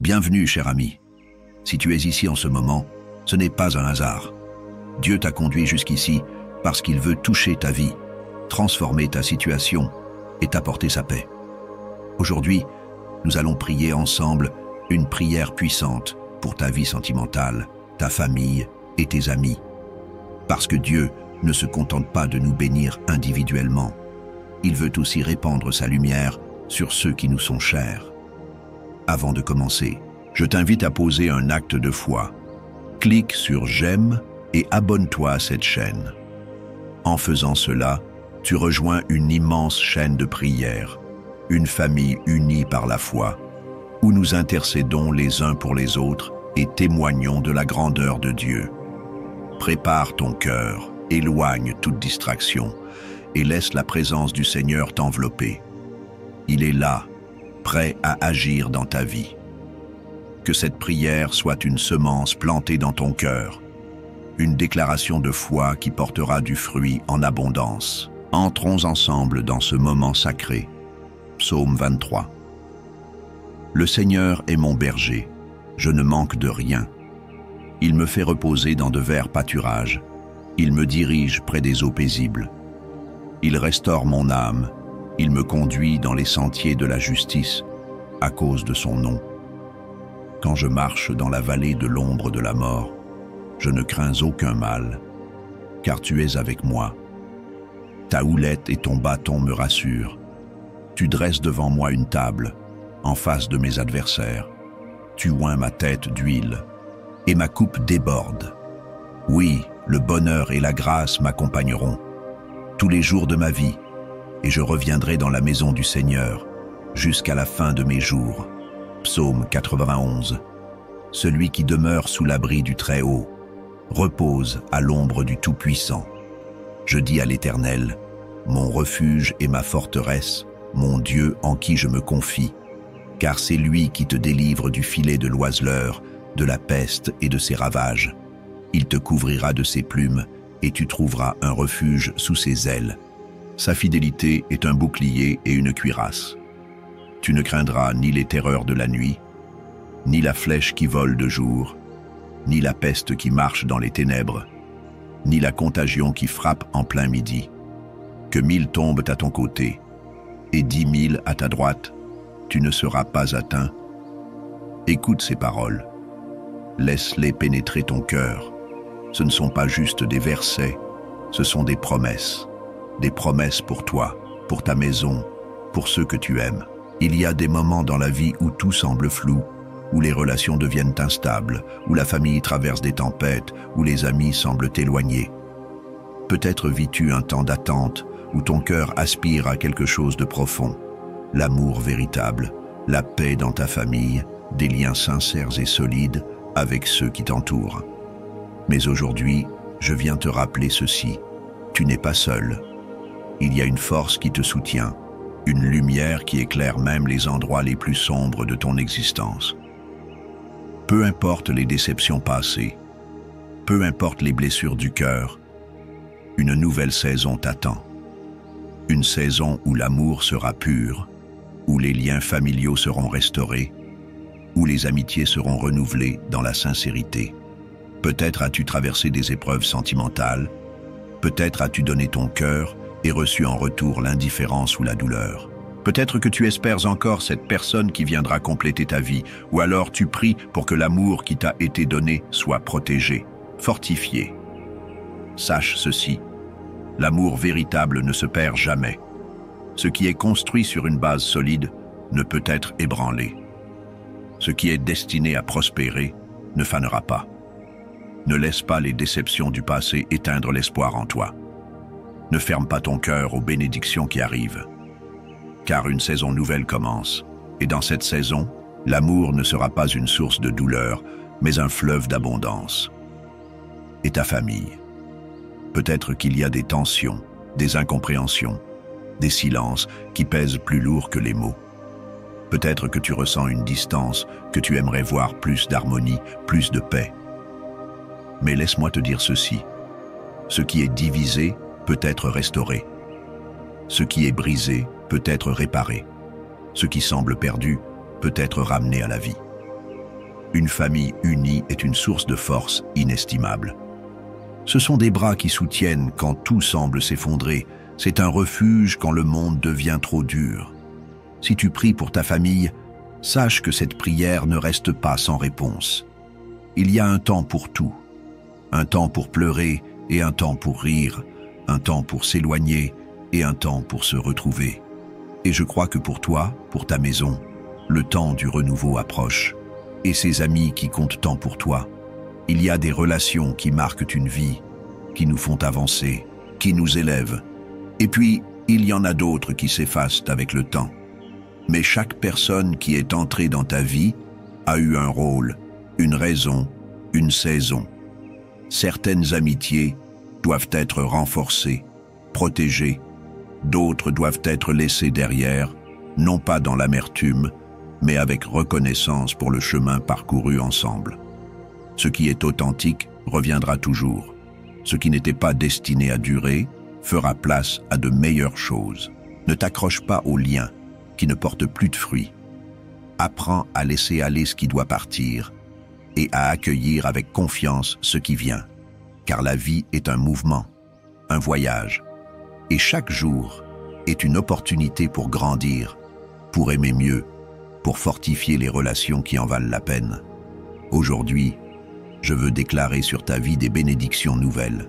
Bienvenue, cher ami. Si tu es ici en ce moment, ce n'est pas un hasard. Dieu t'a conduit jusqu'ici parce qu'il veut toucher ta vie, transformer ta situation et t'apporter sa paix. Aujourd'hui, nous allons prier ensemble une prière puissante pour ta vie sentimentale, ta famille et tes amis. Parce que Dieu ne se contente pas de nous bénir individuellement. Il veut aussi répandre sa lumière sur ceux qui nous sont chers. Avant de commencer, je t'invite à poser un acte de foi. Clique sur j'aime et abonne-toi à cette chaîne. En faisant cela, tu rejoins une immense chaîne de prière, une famille unie par la foi, où nous intercédons les uns pour les autres et témoignons de la grandeur de Dieu. Prépare ton cœur, éloigne toute distraction et laisse la présence du Seigneur t'envelopper. Il est là, prêt à agir dans ta vie. Que cette prière soit une semence plantée dans ton cœur, une déclaration de foi qui portera du fruit en abondance. Entrons ensemble dans ce moment sacré. Psaume 23. Le Seigneur est mon berger, je ne manque de rien. Il me fait reposer dans de verts pâturages, il me dirige près des eaux paisibles. Il restaure mon âme, il me conduit dans les sentiers de la justice, à cause de son nom. Quand je marche dans la vallée de l'ombre de la mort, je ne crains aucun mal, car tu es avec moi. Ta houlette et ton bâton me rassurent. Tu dresses devant moi une table, en face de mes adversaires. Tu oins ma tête d'huile, et ma coupe déborde. Oui, le bonheur et la grâce m'accompagneront tous les jours de ma vie, et je reviendrai dans la maison du Seigneur jusqu'à la fin de mes jours. Psaume 91. Celui qui demeure sous l'abri du Très-Haut repose à l'ombre du Tout-Puissant. Je dis à l'Éternel, mon refuge et ma forteresse, mon Dieu en qui je me confie, car c'est lui qui te délivre du filet de l'oiseleur, de la peste et de ses ravages. Il te couvrira de ses plumes, et tu trouveras un refuge sous ses ailes. Sa fidélité est un bouclier et une cuirasse. Tu ne craindras ni les terreurs de la nuit, ni la flèche qui vole de jour, ni la peste qui marche dans les ténèbres, ni la contagion qui frappe en plein midi. Que 1000 tombent à ton côté, et 10 000 à ta droite, tu ne seras pas atteint. Écoute ces paroles. Laisse-les pénétrer ton cœur. Ce ne sont pas juste des versets, ce sont des promesses. Des promesses pour toi, pour ta maison, pour ceux que tu aimes. Il y a des moments dans la vie où tout semble flou, où les relations deviennent instables, où la famille traverse des tempêtes, où les amis semblent éloignés. Peut-être vis-tu un temps d'attente, où ton cœur aspire à quelque chose de profond. L'amour véritable, la paix dans ta famille, des liens sincères et solides avec ceux qui t'entourent. Mais aujourd'hui, je viens te rappeler ceci. Tu n'es pas seul. Il y a une force qui te soutient, une lumière qui éclaire même les endroits les plus sombres de ton existence. Peu importe les déceptions passées, peu importe les blessures du cœur, une nouvelle saison t'attend. Une saison où l'amour sera pur, où les liens familiaux seront restaurés, où les amitiés seront renouvelées dans la sincérité. Peut-être as-tu traversé des épreuves sentimentales, peut-être as-tu donné ton cœur et reçu en retour l'indifférence ou la douleur. Peut-être que tu espères encore cette personne qui viendra compléter ta vie, ou alors tu pries pour que l'amour qui t'a été donné soit protégé, fortifié. Sache ceci, l'amour véritable ne se perd jamais. Ce qui est construit sur une base solide ne peut être ébranlé. Ce qui est destiné à prospérer ne fanera pas. Ne laisse pas les déceptions du passé éteindre l'espoir en toi. Ne ferme pas ton cœur aux bénédictions qui arrivent. Car une saison nouvelle commence, et dans cette saison, l'amour ne sera pas une source de douleur, mais un fleuve d'abondance. Et ta famille? Peut-être qu'il y a des tensions, des incompréhensions, des silences qui pèsent plus lourd que les mots. Peut-être que tu ressens une distance, que tu aimerais voir plus d'harmonie, plus de paix. Mais laisse-moi te dire ceci. Ce qui est divisé peut être restauré. Ce qui est brisé peut être réparé. Ce qui semble perdu peut être ramené à la vie. Une famille unie est une source de force inestimable. Ce sont des bras qui soutiennent quand tout semble s'effondrer. C'est un refuge quand le monde devient trop dur. Si tu pries pour ta famille, sache que cette prière ne reste pas sans réponse. Il y a un temps pour tout. Un temps pour pleurer et un temps pour rire. Un temps pour s'éloigner et un temps pour se retrouver. Et je crois que pour toi, pour ta maison, le temps du renouveau approche. Et ces amis qui comptent tant pour toi, il y a des relations qui marquent une vie, qui nous font avancer, qui nous élèvent. Et puis, il y en a d'autres qui s'effacent avec le temps. Mais chaque personne qui est entrée dans ta vie a eu un rôle, une raison, une saison. Certaines amitiés doivent être renforcées, protégées. D'autres doivent être laissées derrière, non pas dans l'amertume, mais avec reconnaissance pour le chemin parcouru ensemble. Ce qui est authentique reviendra toujours. Ce qui n'était pas destiné à durer fera place à de meilleures choses. Ne t'accroche pas aux liens qui ne portent plus de fruits. Apprends à laisser aller ce qui doit partir et à accueillir avec confiance ce qui vient. Car la vie est un mouvement, un voyage. Et chaque jour est une opportunité pour grandir, pour aimer mieux, pour fortifier les relations qui en valent la peine. Aujourd'hui, je veux déclarer sur ta vie des bénédictions nouvelles.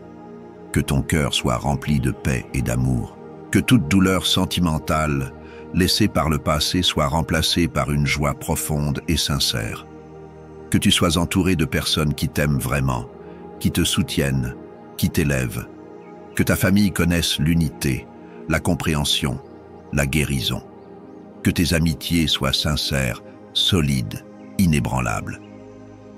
Que ton cœur soit rempli de paix et d'amour. Que toute douleur sentimentale laissée par le passé soit remplacée par une joie profonde et sincère. Que tu sois entouré de personnes qui t'aiment vraiment, qui te soutiennent, qui t'élèvent. Que ta famille connaisse l'unité, la compréhension, la guérison. Que tes amitiés soient sincères, solides, inébranlables.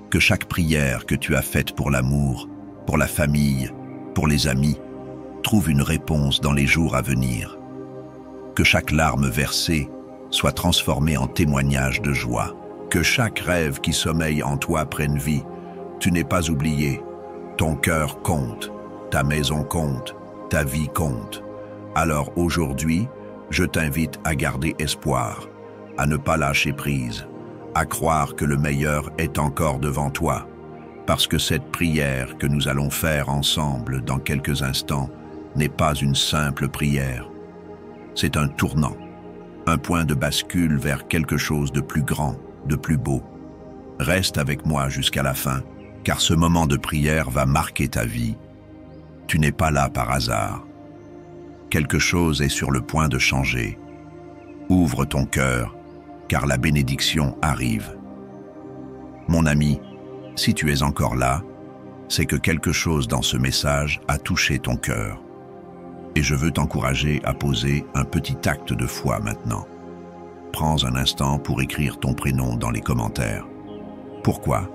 Que chaque prière que tu as faite pour l'amour, pour la famille, pour les amis, trouve une réponse dans les jours à venir. Que chaque larme versée soit transformée en témoignage de joie. Que chaque rêve qui sommeille en toi prenne vie. Tu n'es pas oublié. Ton cœur compte, ta maison compte, ta vie compte. Alors aujourd'hui, je t'invite à garder espoir, à ne pas lâcher prise, à croire que le meilleur est encore devant toi, parce que cette prière que nous allons faire ensemble dans quelques instants n'est pas une simple prière. C'est un tournant, un point de bascule vers quelque chose de plus grand, de plus beau. Reste avec moi jusqu'à la fin, car ce moment de prière va marquer ta vie. Tu n'es pas là par hasard. Quelque chose est sur le point de changer. Ouvre ton cœur, car la bénédiction arrive. Mon ami, si tu es encore là, c'est que quelque chose dans ce message a touché ton cœur. Et je veux t'encourager à poser un petit acte de foi maintenant. Prends un instant pour écrire ton prénom dans les commentaires. Pourquoi?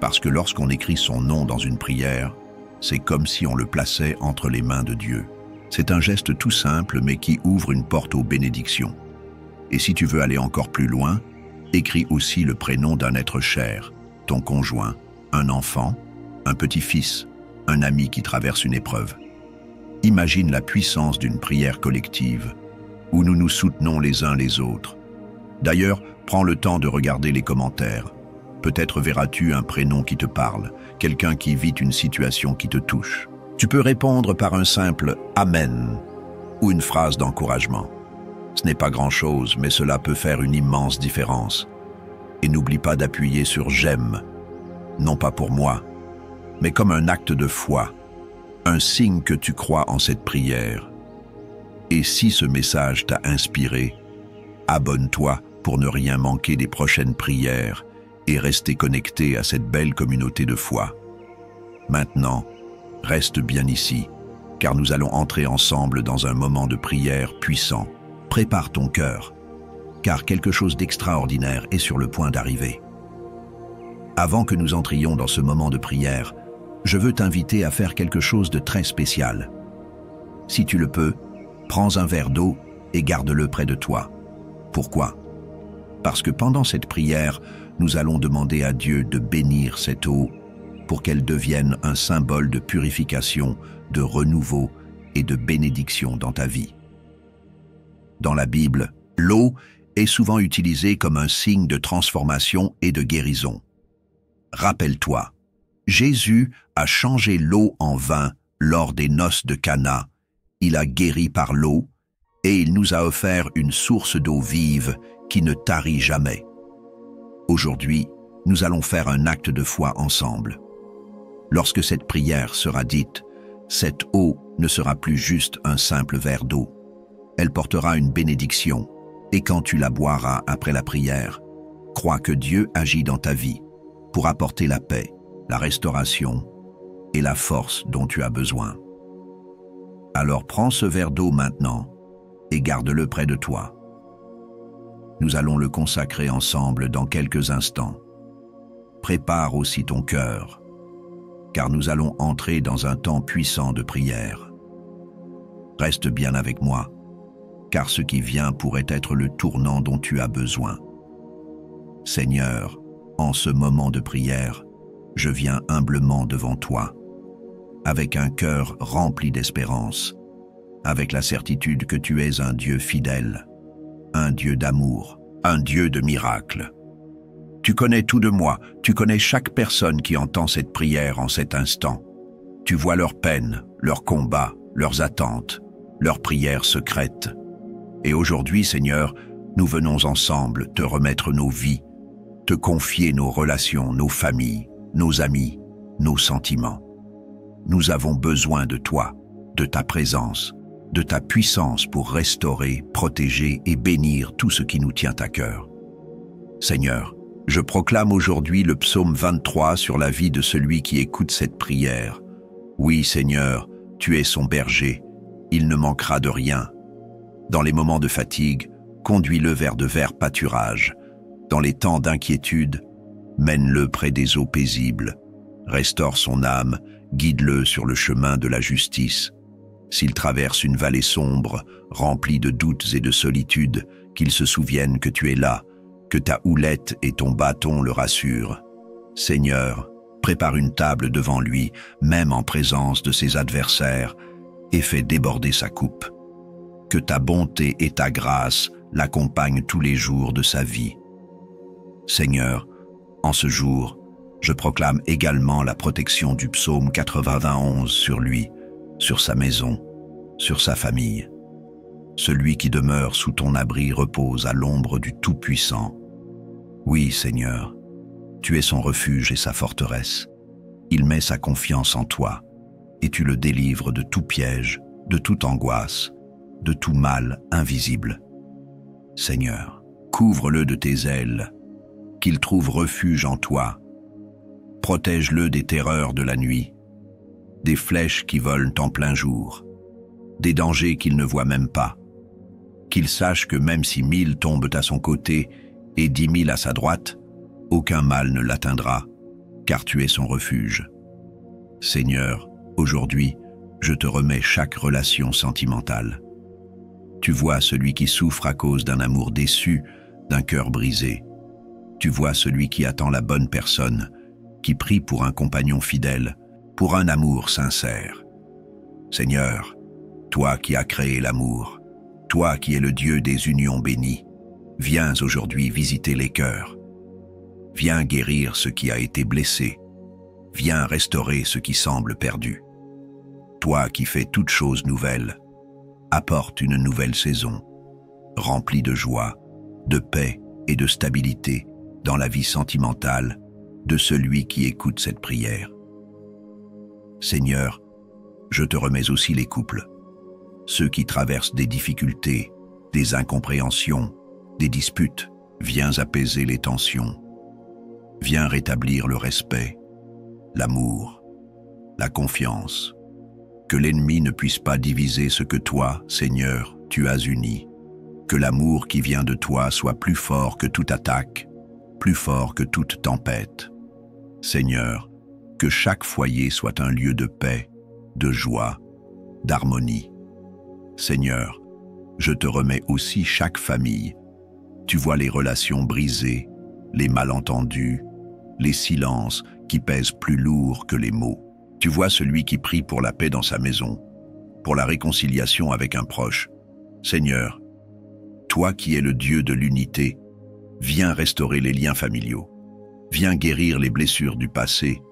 Parce que lorsqu'on écrit son nom dans une prière, c'est comme si on le plaçait entre les mains de Dieu. C'est un geste tout simple, mais qui ouvre une porte aux bénédictions. Et si tu veux aller encore plus loin, écris aussi le prénom d'un être cher, ton conjoint, un enfant, un petit-fils, un ami qui traverse une épreuve. Imagine la puissance d'une prière collective, où nous nous soutenons les uns les autres. D'ailleurs, prends le temps de regarder les commentaires. Peut-être verras-tu un prénom qui te parle, quelqu'un qui vit une situation qui te touche. Tu peux répondre par un simple « Amen » ou une phrase d'encouragement. Ce n'est pas grand-chose, mais cela peut faire une immense différence. Et n'oublie pas d'appuyer sur « J'aime », non pas pour moi, mais comme un acte de foi, un signe que tu crois en cette prière. Et si ce message t'a inspiré, abonne-toi pour ne rien manquer des prochaines prières et rester connecté à cette belle communauté de foi. Maintenant, reste bien ici, car nous allons entrer ensemble dans un moment de prière puissant. Prépare ton cœur, car quelque chose d'extraordinaire est sur le point d'arriver. Avant que nous entrions dans ce moment de prière, je veux t'inviter à faire quelque chose de très spécial. Si tu le peux, prends un verre d'eau et garde-le près de toi. Pourquoi? Parce que pendant cette prière, nous allons demander à Dieu de bénir cette eau pour qu'elle devienne un symbole de purification, de renouveau et de bénédiction dans ta vie. Dans la Bible, l'eau est souvent utilisée comme un signe de transformation et de guérison. Rappelle-toi, Jésus a changé l'eau en vin lors des noces de Cana. Il a guéri par l'eau et il nous a offert une source d'eau vive qui ne tarit jamais. Aujourd'hui, nous allons faire un acte de foi ensemble. Lorsque cette prière sera dite, cette eau ne sera plus juste un simple verre d'eau. Elle portera une bénédiction, et quand tu la boiras après la prière, crois que Dieu agit dans ta vie pour apporter la paix, la restauration et la force dont tu as besoin. Alors prends ce verre d'eau maintenant et garde-le près de toi. Nous allons le consacrer ensemble dans quelques instants. Prépare aussi ton cœur, car nous allons entrer dans un temps puissant de prière. Reste bien avec moi, car ce qui vient pourrait être le tournant dont tu as besoin. Seigneur, en ce moment de prière, je viens humblement devant toi, avec un cœur rempli d'espérance, avec la certitude que tu es un Dieu fidèle, un Dieu d'amour, un Dieu de miracles. Tu connais tout de moi, tu connais chaque personne qui entend cette prière en cet instant. Tu vois leurs peines, leurs combats, leurs attentes, leurs prières secrètes. Et aujourd'hui, Seigneur, nous venons ensemble te remettre nos vies, te confier nos relations, nos familles, nos amis, nos sentiments. Nous avons besoin de toi, de ta présence, de ta puissance pour restaurer, protéger et bénir tout ce qui nous tient à cœur. Seigneur, je proclame aujourd'hui le psaume 23 sur la vie de celui qui écoute cette prière. Oui, Seigneur, tu es son berger, il ne manquera de rien. Dans les moments de fatigue, conduis-le vers de verts pâturages. Dans les temps d'inquiétude, mène-le près des eaux paisibles. Restaure son âme, guide-le sur le chemin de la justice. S'il traverse une vallée sombre, remplie de doutes et de solitude, qu'il se souvienne que tu es là, que ta houlette et ton bâton le rassurent. Seigneur, prépare une table devant lui, même en présence de ses adversaires, et fais déborder sa coupe. Que ta bonté et ta grâce l'accompagnent tous les jours de sa vie. Seigneur, en ce jour, je proclame également la protection du psaume 91 sur lui, sur sa maison, sur sa famille. Celui qui demeure sous ton abri repose à l'ombre du Tout-Puissant. Oui, Seigneur, tu es son refuge et sa forteresse. Il met sa confiance en toi, et tu le délivres de tout piège, de toute angoisse, de tout mal invisible. Seigneur, couvre-le de tes ailes, qu'il trouve refuge en toi. Protège-le des terreurs de la nuit, des flèches qui volent en plein jour, des dangers qu'il ne voit même pas. Qu'il sache que même si 1000 tombent à son côté et 10 000 à sa droite, aucun mal ne l'atteindra, car tu es son refuge. Seigneur, aujourd'hui, je te remets chaque relation sentimentale. Tu vois celui qui souffre à cause d'un amour déçu, d'un cœur brisé. Tu vois celui qui attend la bonne personne, qui prie pour un compagnon fidèle, pour un amour sincère. Seigneur, toi qui as créé l'amour, toi qui es le Dieu des unions bénies, viens aujourd'hui visiter les cœurs. Viens guérir ce qui a été blessé. Viens restaurer ce qui semble perdu. Toi qui fais toutes choses nouvelles, apporte une nouvelle saison, remplie de joie, de paix et de stabilité dans la vie sentimentale de celui qui écoute cette prière. Seigneur, je te remets aussi les couples, ceux qui traversent des difficultés, des incompréhensions, des disputes. Viens apaiser les tensions. Viens rétablir le respect, l'amour, la confiance. Que l'ennemi ne puisse pas diviser ce que toi, Seigneur, tu as uni. Que l'amour qui vient de toi soit plus fort que toute attaque, plus fort que toute tempête. Seigneur, que chaque foyer soit un lieu de paix, de joie, d'harmonie. Seigneur, je te remets aussi chaque famille. Tu vois les relations brisées, les malentendus, les silences qui pèsent plus lourd que les mots. Tu vois celui qui prie pour la paix dans sa maison, pour la réconciliation avec un proche. Seigneur, toi qui es le Dieu de l'unité, viens restaurer les liens familiaux. Viens guérir les blessures du passé.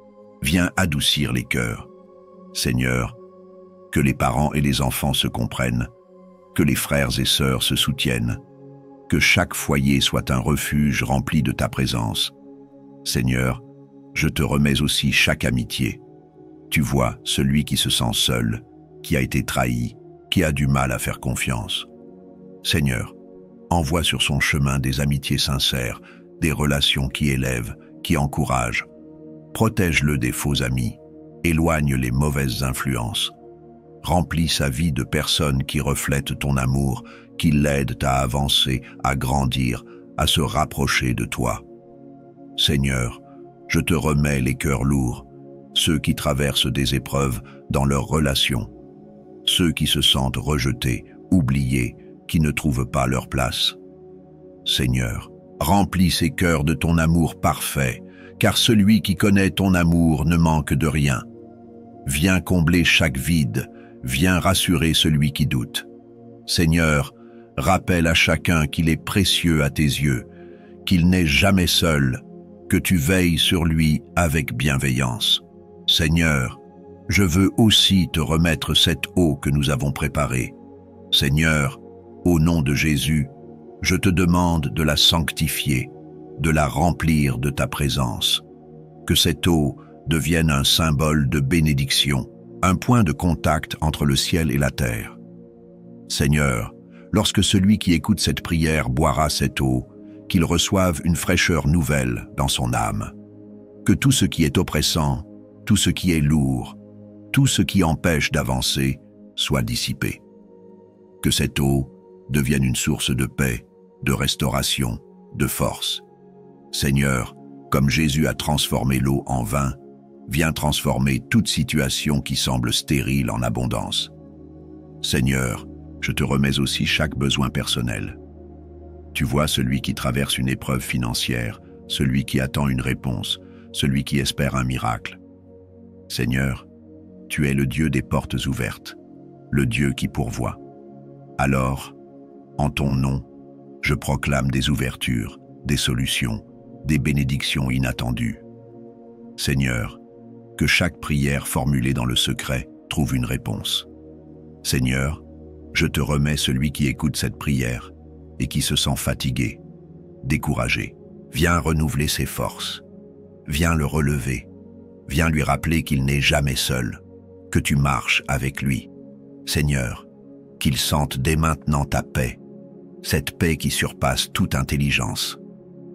Viens adoucir les cœurs. Seigneur, que les parents et les enfants se comprennent, que les frères et sœurs se soutiennent, que chaque foyer soit un refuge rempli de ta présence. Seigneur, je te remets aussi chaque amitié. Tu vois celui qui se sent seul, qui a été trahi, qui a du mal à faire confiance. Seigneur, envoie sur son chemin des amitiés sincères, des relations qui élèvent, qui encouragent. Protège-le des faux amis, éloigne les mauvaises influences. Remplis sa vie de personnes qui reflètent ton amour, qui l'aident à avancer, à grandir, à se rapprocher de toi. Seigneur, je te remets les cœurs lourds, ceux qui traversent des épreuves dans leurs relations, ceux qui se sentent rejetés, oubliés, qui ne trouvent pas leur place. Seigneur, remplis ces cœurs de ton amour parfait, car celui qui connaît ton amour ne manque de rien. Viens combler chaque vide, viens rassurer celui qui doute. Seigneur, rappelle à chacun qu'il est précieux à tes yeux, qu'il n'est jamais seul, que tu veilles sur lui avec bienveillance. Seigneur, je veux aussi te remettre cette eau que nous avons préparée. Seigneur, au nom de Jésus, je te demande de la sanctifier, de la remplir de ta présence. Que cette eau devienne un symbole de bénédiction, un point de contact entre le ciel et la terre. Seigneur, lorsque celui qui écoute cette prière boira cette eau, qu'il reçoive une fraîcheur nouvelle dans son âme. Que tout ce qui est oppressant, tout ce qui est lourd, tout ce qui empêche d'avancer soit dissipé. Que cette eau devienne une source de paix, de restauration, de force. Seigneur, comme Jésus a transformé l'eau en vin, viens transformer toute situation qui semble stérile en abondance. Seigneur, je te remets aussi chaque besoin personnel. Tu vois celui qui traverse une épreuve financière, celui qui attend une réponse, celui qui espère un miracle. Seigneur, tu es le Dieu des portes ouvertes, le Dieu qui pourvoit. Alors, en ton nom, je proclame des ouvertures, des solutions, des bénédictions inattendues. Seigneur, que chaque prière formulée dans le secret trouve une réponse. Seigneur, je te remets celui qui écoute cette prière et qui se sent fatigué, découragé. Viens renouveler ses forces. Viens le relever. Viens lui rappeler qu'il n'est jamais seul, que tu marches avec lui. Seigneur, qu'il sente dès maintenant ta paix, cette paix qui surpasse toute intelligence.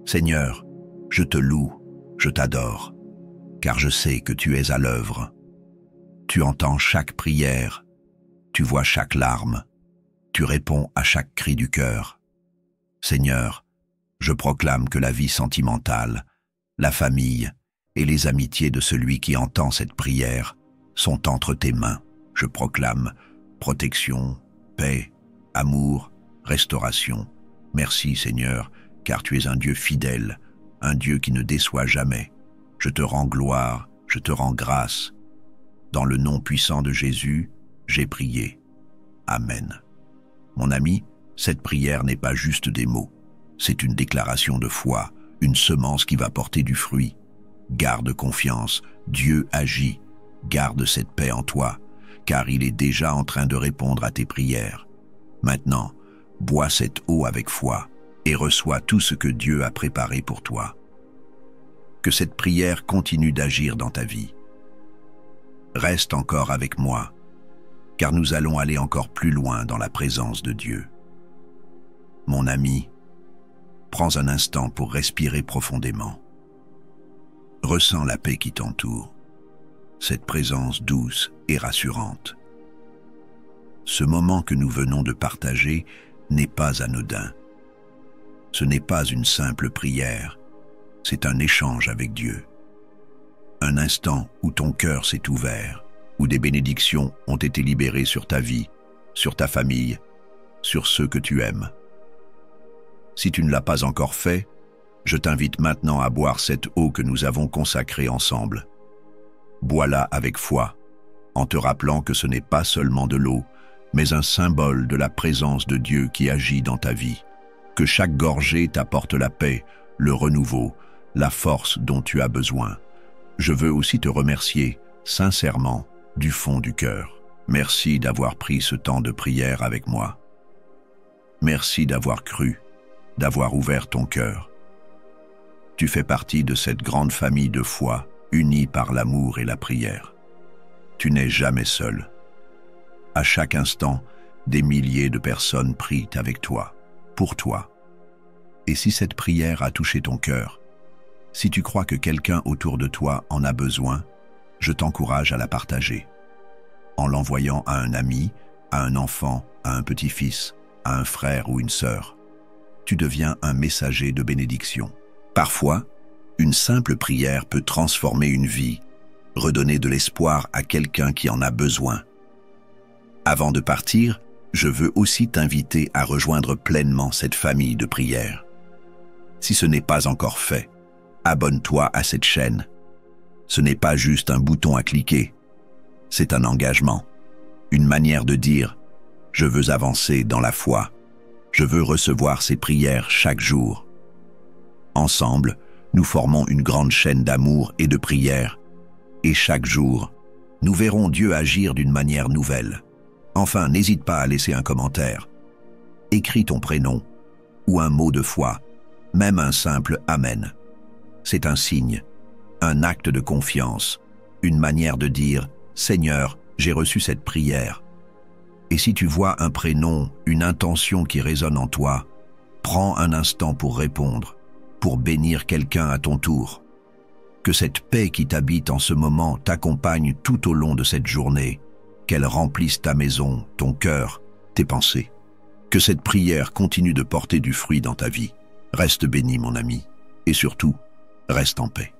Seigneur, je te loue, je t'adore, car je sais que tu es à l'œuvre. Tu entends chaque prière, tu vois chaque larme, tu réponds à chaque cri du cœur. Seigneur, je proclame que la vie sentimentale, la famille et les amitiés de celui qui entend cette prière sont entre tes mains. Je proclame protection, paix, amour, restauration. Merci Seigneur, car tu es un Dieu fidèle, un Dieu qui ne déçoit jamais. Je te rends gloire, je te rends grâce. Dans le nom puissant de Jésus, j'ai prié. Amen. Mon ami, cette prière n'est pas juste des mots. C'est une déclaration de foi, une semence qui va porter du fruit. Garde confiance, Dieu agit. Garde cette paix en toi, car il est déjà en train de répondre à tes prières. Maintenant, bois cette eau avec foi et reçois tout ce que Dieu a préparé pour toi. Que cette prière continue d'agir dans ta vie. Reste encore avec moi, car nous allons aller encore plus loin dans la présence de Dieu. Mon ami, prends un instant pour respirer profondément. Ressens la paix qui t'entoure, cette présence douce et rassurante. Ce moment que nous venons de partager n'est pas anodin. Ce n'est pas une simple prière, c'est un échange avec Dieu. Un instant où ton cœur s'est ouvert, où des bénédictions ont été libérées sur ta vie, sur ta famille, sur ceux que tu aimes. Si tu ne l'as pas encore fait, je t'invite maintenant à boire cette eau que nous avons consacrée ensemble. Bois-la avec foi, en te rappelant que ce n'est pas seulement de l'eau, mais un symbole de la présence de Dieu qui agit dans ta vie. Que chaque gorgée t'apporte la paix, le renouveau, la force dont tu as besoin. Je veux aussi te remercier, sincèrement, du fond du cœur. Merci d'avoir pris ce temps de prière avec moi. Merci d'avoir cru, d'avoir ouvert ton cœur. Tu fais partie de cette grande famille de foi, unie par l'amour et la prière. Tu n'es jamais seul. À chaque instant, des milliers de personnes prient avec toi, pour toi. Et si cette prière a touché ton cœur, si tu crois que quelqu'un autour de toi en a besoin, je t'encourage à la partager. En l'envoyant à un ami, à un enfant, à un petit-fils, à un frère ou une sœur, tu deviens un messager de bénédiction. Parfois, une simple prière peut transformer une vie, redonner de l'espoir à quelqu'un qui en a besoin. Avant de partir, je veux aussi t'inviter à rejoindre pleinement cette famille de prière. Si ce n'est pas encore fait, abonne-toi à cette chaîne. Ce n'est pas juste un bouton à cliquer, c'est un engagement, une manière de dire « Je veux avancer dans la foi, je veux recevoir ces prières chaque jour ». Ensemble, nous formons une grande chaîne d'amour et de prière, et chaque jour, nous verrons Dieu agir d'une manière nouvelle. Enfin, n'hésite pas à laisser un commentaire. Écris ton prénom ou un mot de foi, même un simple « Amen ». C'est un signe, un acte de confiance, une manière de dire « Seigneur, j'ai reçu cette prière ». Et si tu vois un prénom, une intention qui résonne en toi, prends un instant pour répondre, pour bénir quelqu'un à ton tour. Que cette paix qui t'habite en ce moment t'accompagne tout au long de cette journée, qu'elle remplisse ta maison, ton cœur, tes pensées. Que cette prière continue de porter du fruit dans ta vie. Reste béni, mon ami, et surtout, reste en paix.